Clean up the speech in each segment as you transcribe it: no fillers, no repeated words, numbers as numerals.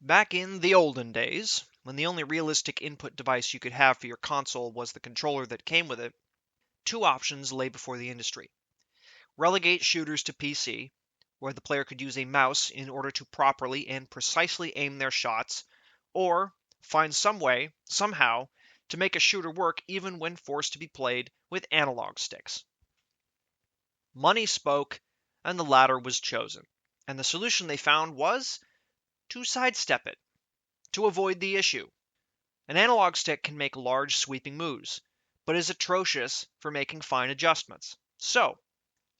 Back in the olden days, when the only realistic input device you could have for your console was the controller that came with it, two options lay before the industry. Relegate shooters to PC, where the player could use a mouse in order to properly and precisely aim their shots, or find some way, somehow, to make a shooter work even when forced to be played with analog sticks. Money spoke, and the latter was chosen, and the solution they found was to sidestep it, to avoid the issue. An analog stick can make large sweeping moves, but is atrocious for making fine adjustments. So,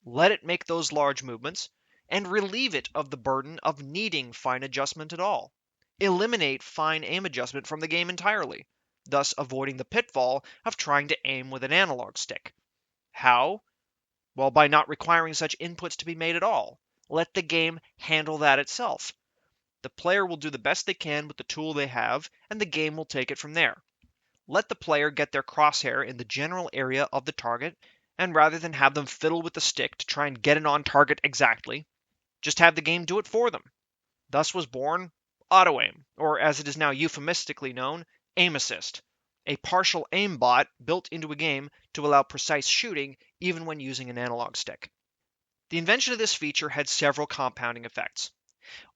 let it make those large movements, and relieve it of the burden of needing fine adjustment at all. Eliminate fine aim adjustment from the game entirely, thus avoiding the pitfall of trying to aim with an analog stick. How? Well, by not requiring such inputs to be made at all. Let the game handle that itself. The player will do the best they can with the tool they have, and the game will take it from there. Let the player get their crosshair in the general area of the target, and rather than have them fiddle with the stick to try and get it on target exactly, just have the game do it for them. Thus was born auto-aim, or as it is now euphemistically known, aim assist, a partial aimbot built into a game to allow precise shooting even when using an analog stick. The invention of this feature had several compounding effects.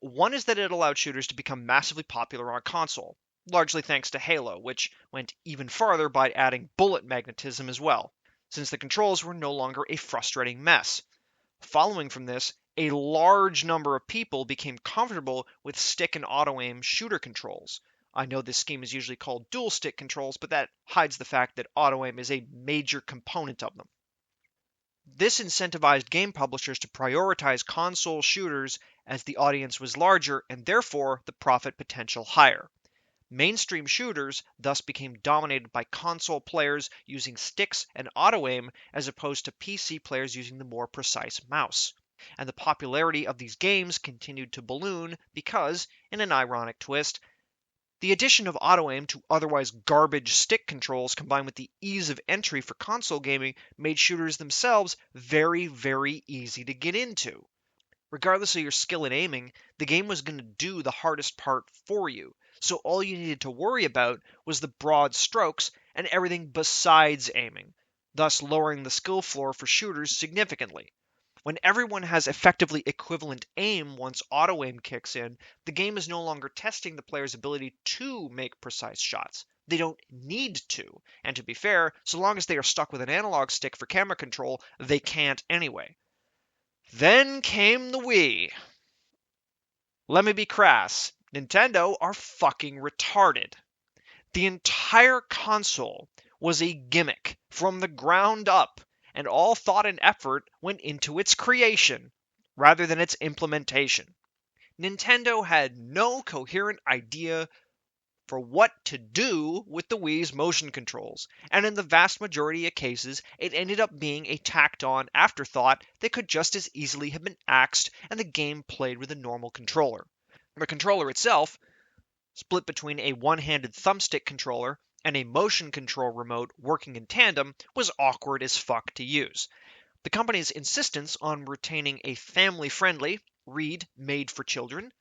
One is that it allowed shooters to become massively popular on console, largely thanks to Halo, which went even farther by adding bullet magnetism as well, since the controls were no longer a frustrating mess. Following from this, a large number of people became comfortable with stick and auto-aim shooter controls. I know this scheme is usually called dual stick controls, but that hides the fact that auto-aim is a major component of them. This incentivized game publishers to prioritize console shooters as the audience was larger and therefore the profit potential higher. Mainstream shooters thus became dominated by console players using sticks and auto-aim as opposed to PC players using the more precise mouse. And the popularity of these games continued to balloon because, in an ironic twist, the addition of auto-aim to otherwise garbage stick controls combined with the ease of entry for console gaming made shooters themselves very, very easy to get into. Regardless of your skill in aiming, the game was going to do the hardest part for you, so all you needed to worry about was the broad strokes and everything besides aiming, thus lowering the skill floor for shooters significantly. When everyone has effectively equivalent aim once auto-aim kicks in, the game is no longer testing the player's ability to make precise shots. They don't need to, and to be fair, so long as they are stuck with an analog stick for camera control, they can't anyway. Then came the Wii. Let me be crass, Nintendo are fucking retarded. The entire console was a gimmick from the ground up, and all thought and effort went into its creation, rather than its implementation. Nintendo had no coherent idea for what to do with the Wii's motion controls, and in the vast majority of cases, it ended up being a tacked-on afterthought that could just as easily have been axed and the game played with a normal controller. The controller itself, split between a one-handed thumbstick controller and a motion control remote working in tandem, was awkward as fuck to use. The company's insistence on retaining a family-friendly, read made for children.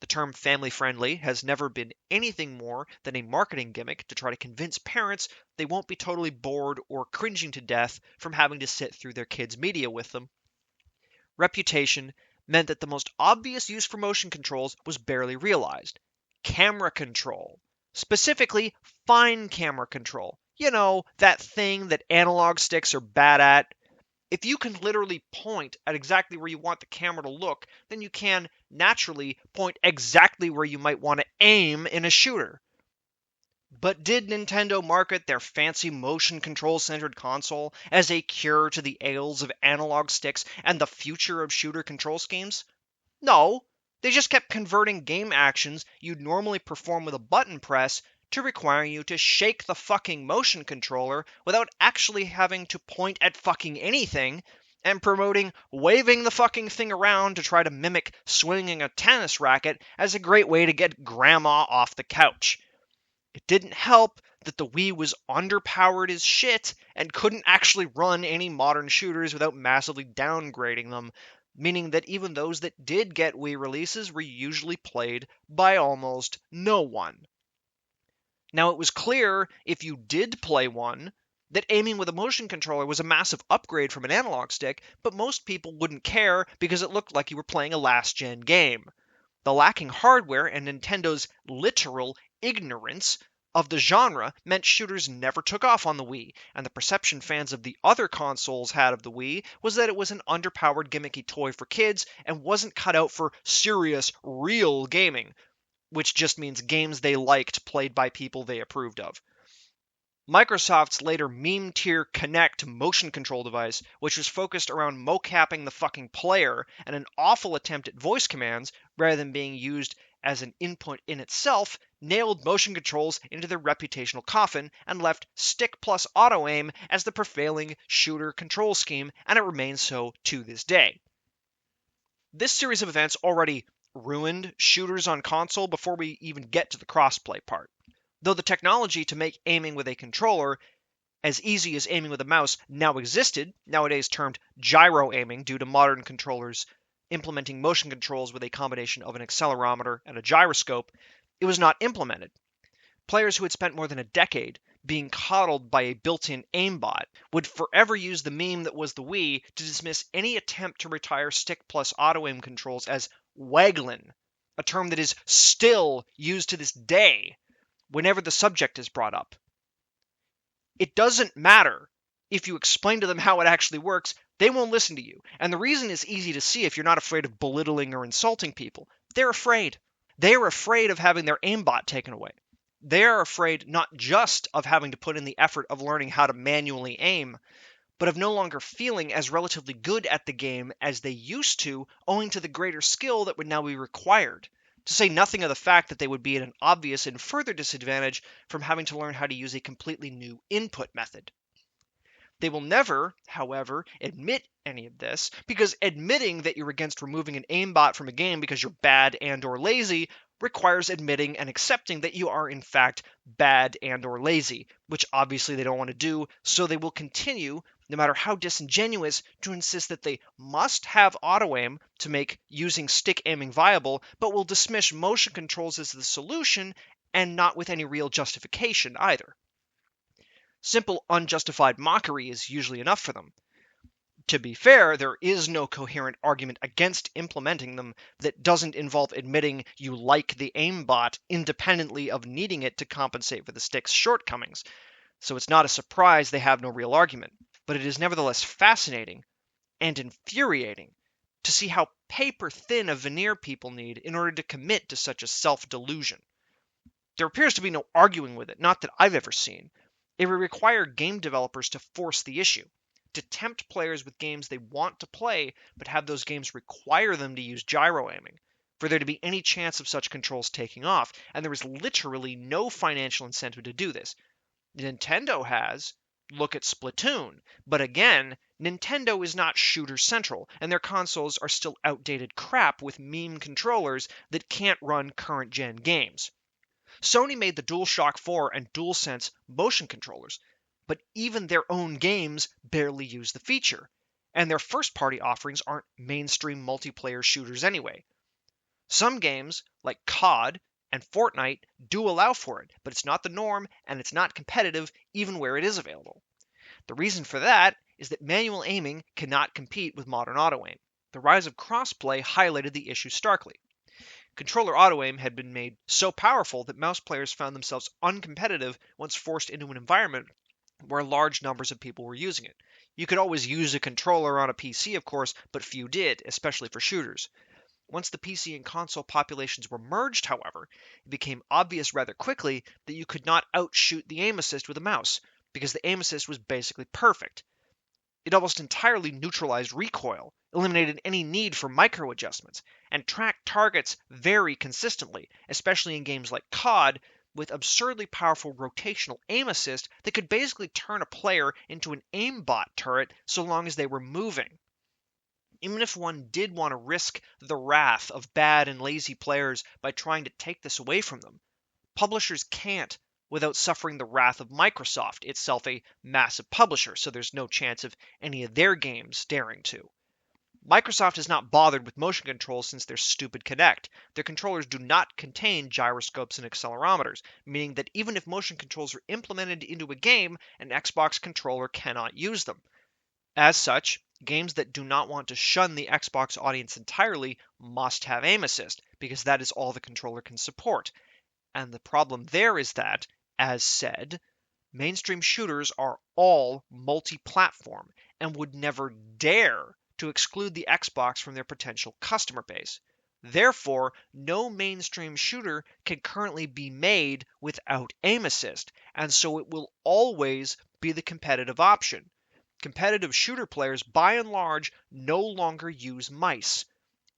The term family-friendly has never been anything more than a marketing gimmick to try to convince parents they won't be totally bored or cringing to death from having to sit through their kids' media with them. Reputation meant that the most obvious use for motion controls was barely realized. Camera control. Specifically, fine camera control. You know, that thing that analog sticks are bad at. If you can literally point at exactly where you want the camera to look, then you can, naturally, point exactly where you might want to aim in a shooter. But did Nintendo market their fancy motion control-centered console as a cure to the ails of analog sticks and the future of shooter control schemes? No, they just kept converting game actions you'd normally perform with a button press to requiring you to shake the fucking motion controller without actually having to point at fucking anything, and promoting waving the fucking thing around to try to mimic swinging a tennis racket as a great way to get grandma off the couch. It didn't help that the Wii was underpowered as shit and couldn't actually run any modern shooters without massively downgrading them, meaning that even those that did get Wii releases were usually played by almost no one. Now, it was clear if you did play one that aiming with a motion controller was a massive upgrade from an analog stick, but most people wouldn't care because it looked like you were playing a last-gen game. The lacking hardware and Nintendo's literal ignorance of the genre meant shooters never took off on the Wii, and the perception fans of the other consoles had of the Wii was that it was an underpowered gimmicky toy for kids and wasn't cut out for serious, real gaming, which just means games they liked played by people they approved of. Microsoft's later meme tier Kinect motion control device, which was focused around mocapping the fucking player and an awful attempt at voice commands rather than being used as an input in itself, nailed motion controls into their reputational coffin and left stick plus auto aim as the prevailing shooter control scheme, and it remains so to this day. This series of events already ruined shooters on console before we even get to the crossplay part. Though the technology to make aiming with a controller as easy as aiming with a mouse now existed, nowadays termed gyro aiming due to modern controllers implementing motion controls with a combination of an accelerometer and a gyroscope, it was not implemented. Players who had spent more than a decade being coddled by a built-in aimbot would forever use the meme that was the Wii to dismiss any attempt to retire stick plus auto aim controls as waggling, a term that is still used to this day whenever the subject is brought up. It doesn't matter if you explain to them how it actually works, they won't listen to you. And the reason is easy to see if you're not afraid of belittling or insulting people. They're afraid. They are afraid of having their aimbot taken away. They are afraid not just of having to put in the effort of learning how to manually aim, but of no longer feeling as relatively good at the game as they used to, owing to the greater skill that would now be required. To say nothing of the fact that they would be at an obvious and further disadvantage from having to learn how to use a completely new input method. They will never, however, admit any of this, because admitting that you're against removing an aimbot from a game because you're bad and or lazy requires admitting and accepting that you are in fact bad and or lazy, which obviously they don't want to do, so they will continue, no matter how disingenuous, to insist that they must have auto aim to make using stick aiming viable, but will dismiss motion controls as the solution and not with any real justification either. Simple unjustified mockery is usually enough for them. To be fair, there is no coherent argument against implementing them that doesn't involve admitting you like the aimbot independently of needing it to compensate for the stick's shortcomings, so it's not a surprise they have no real argument. But it is nevertheless fascinating and infuriating to see how paper-thin a veneer people need in order to commit to such a self-delusion. There appears to be no arguing with it, not that I've ever seen. It would require game developers to force the issue, to tempt players with games they want to play, but have those games require them to use gyro aiming, for there to be any chance of such controls taking off, and there is literally no financial incentive to do this. Nintendo has. Look at Splatoon. But again, Nintendo is not shooter central, and their consoles are still outdated crap with meme controllers that can't run current gen games. Sony made the DualShock 4 and DualSense motion controllers, but even their own games barely use the feature, and their first-party offerings aren't mainstream multiplayer shooters anyway. Some games, like COD and Fortnite, do allow for it, but it's not the norm, and it's not competitive even where it is available. The reason for that is that manual aiming cannot compete with modern auto-aim. The rise of crossplay highlighted the issue starkly. Controller auto-aim had been made so powerful that mouse players found themselves uncompetitive once forced into an environment where large numbers of people were using it. You could always use a controller on a PC, of course, but few did, especially for shooters. Once the PC and console populations were merged, however, it became obvious rather quickly that you could not outshoot the aim assist with a mouse, because the aim assist was basically perfect. It almost entirely neutralized recoil, eliminated any need for micro adjustments, and tracked targets very consistently, especially in games like COD, with absurdly powerful rotational aim assist that could basically turn a player into an aimbot turret so long as they were moving. Even if one did want to risk the wrath of bad and lazy players by trying to take this away from them, publishers can't without suffering the wrath of Microsoft, itself a massive publisher, so there's no chance of any of their games daring to. Microsoft is not bothered with motion controls since their stupid Kinect. Their controllers do not contain gyroscopes and accelerometers, meaning that even if motion controls are implemented into a game, an Xbox controller cannot use them. As such, games that do not want to shun the Xbox audience entirely must have aim assist, because that is all the controller can support. And the problem there is that, as said, mainstream shooters are all multi-platform and would never dare to exclude the Xbox from their potential customer base. Therefore, no mainstream shooter can currently be made without aim assist, and so it will always be the competitive option. Competitive shooter players, by and large, no longer use mice.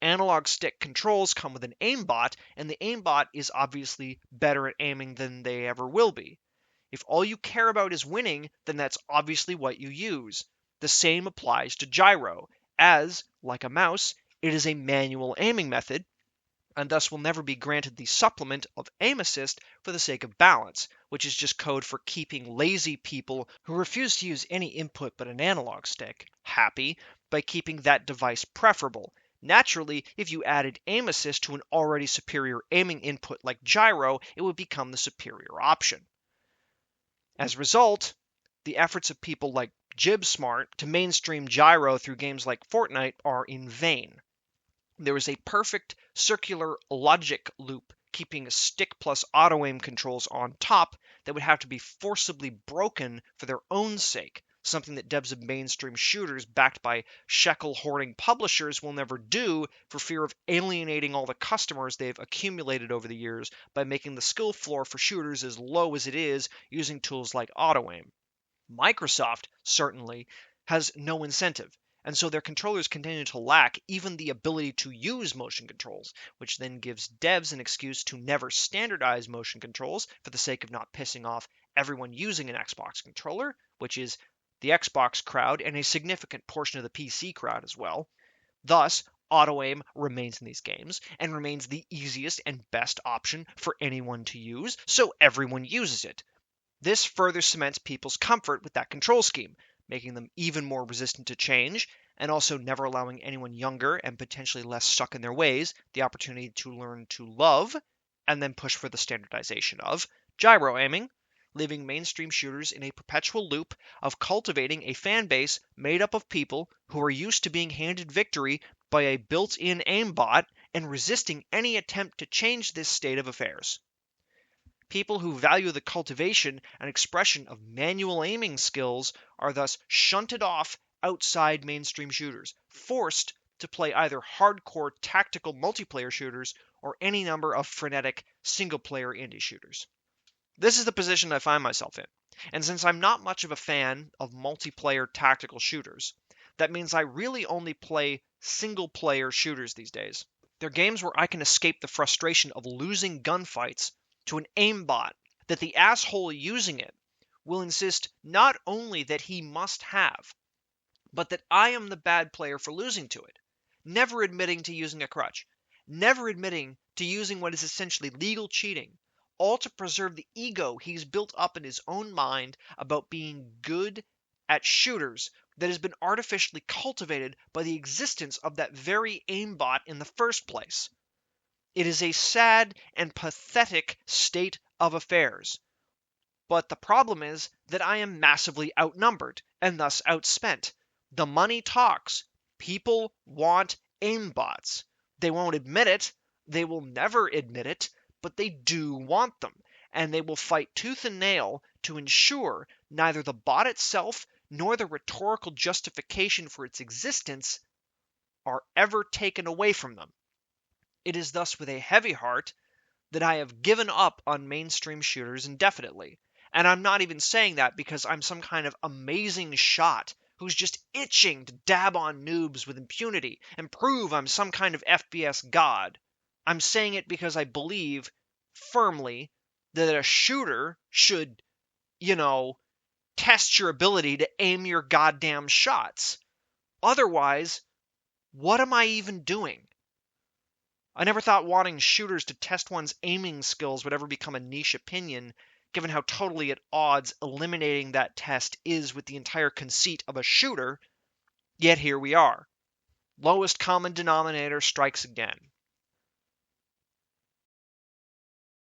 Analog stick controls come with an aimbot, and the aimbot is obviously better at aiming than they ever will be. If all you care about is winning, then that's obviously what you use. The same applies to gyro, as, like a mouse, it is a manual aiming method, and thus will never be granted the supplement of aim assist for the sake of balance, which is just code for keeping lazy people who refuse to use any input but an analog stick happy by keeping that device preferable. Naturally, if you added aim assist to an already superior aiming input like gyro, it would become the superior option. As a result, the efforts of people like JibSmart to mainstream gyro through games like Fortnite are in vain. There is a perfect circular logic loop keeping stick plus auto aim controls on top that would have to be forcibly broken for their own sake, something that devs of mainstream shooters backed by shekel hoarding publishers will never do for fear of alienating all the customers they've accumulated over the years by making the skill floor for shooters as low as it is using tools like auto aim. Microsoft, certainly, has no incentive, and so their controllers continue to lack even the ability to use motion controls, which then gives devs an excuse to never standardize motion controls for the sake of not pissing off everyone using an Xbox controller, which is the Xbox crowd and a significant portion of the PC crowd as well. Thus, auto aim remains in these games and remains the easiest and best option for anyone to use, so everyone uses it. This further cements people's comfort with that control scheme, making them even more resistant to change, and also never allowing anyone younger and potentially less stuck in their ways the opportunity to learn to love, and then push for the standardization of, gyro aiming, leaving mainstream shooters in a perpetual loop of cultivating a fan base made up of people who are used to being handed victory by a built-in aimbot and resisting any attempt to change this state of affairs. People who value the cultivation and expression of manual aiming skills are thus shunted off outside mainstream shooters, forced to play either hardcore tactical multiplayer shooters or any number of frenetic single-player indie shooters. This is the position I find myself in, and since I'm not much of a fan of multiplayer tactical shooters, that means I really only play single-player shooters these days. They're games where I can escape the frustration of losing gunfights to an aimbot that the asshole using it will insist not only that he must have, but that I am the bad player for losing to it, never admitting to using a crutch, never admitting to using what is essentially legal cheating, all to preserve the ego he's built up in his own mind about being good at shooters that has been artificially cultivated by the existence of that very aimbot in the first place. It is a sad and pathetic state of affairs. But the problem is that I am massively outnumbered and thus outspent. The money talks. People want aimbots. They won't admit it. They will never admit it, but they do want them. And they will fight tooth and nail to ensure neither the bot itself nor the rhetorical justification for its existence are ever taken away from them. It is thus with a heavy heart that I have given up on mainstream shooters indefinitely. And I'm not even saying that because I'm some kind of amazing shot who's just itching to dab on noobs with impunity and prove I'm some kind of FPS god. I'm saying it because I believe firmly that a shooter should, test your ability to aim your goddamn shots. Otherwise, what am I even doing? I never thought wanting shooters to test one's aiming skills would ever become a niche opinion, given how totally at odds eliminating that test is with the entire conceit of a shooter, yet here we are. Lowest common denominator strikes again.